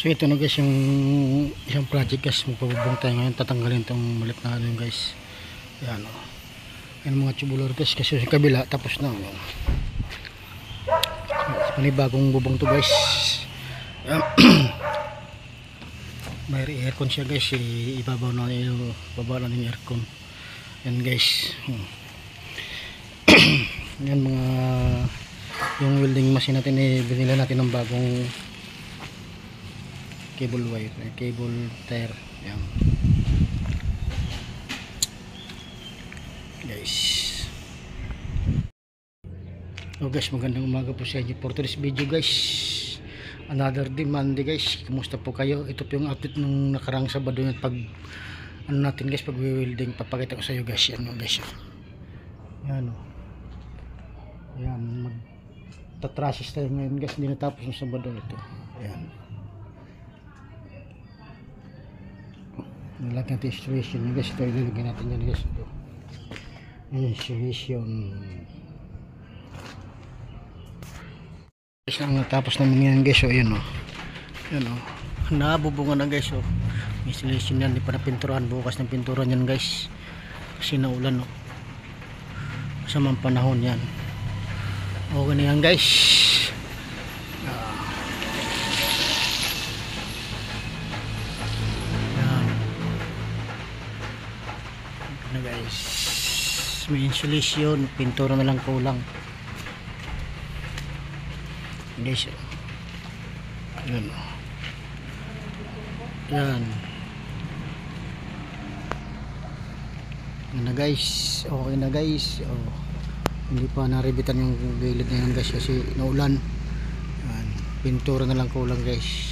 So ito na guys yung isang project guys, magpabubong tayo ngayon, tatanggalin itong malit na ano guys. Yan o, yan mga tubular guys, kasi sa kabila tapos na o. Panibagong bubong to guys. May aircon siya guys, ibabaw na yung aircon. Yan guys. Yan mga yung welding machine natin, binila natin ng bagong cable wire, cable tire. Yan guys. So guys, magandang umaga po sa inyo for today's video guys. Another day, Monday guys. Kumusta po kayo? Ito po yung update nung nakarang Sabado yung pag ano natin guys, pag welding. Papakita ko sa iyo guys. Yan guys. Yan o. Yan, magtatrasis tayo ngayon guys. Hindi natapos yung Sabado ito. Ayan. Nilagyan natin installation guys. Ito ilalagay natin yan guys. Ito installation guys. Ang natapos naman yan guys. O yan o. Yan o. Nabubungan na guys o. Installation yan. Di pa na pinturan. Bukas ng pinturan yan guys. Kasi naulan o. Masamang panahon yan. Okay na yan guys. Yan na guys. May insulation, pintura na lang kulang guys. Yan yan na guys. Okay na guys. Hindi pa naribitan yung gilid na yan guys kasi naulan. Yan. Pintura na lang kulang guys.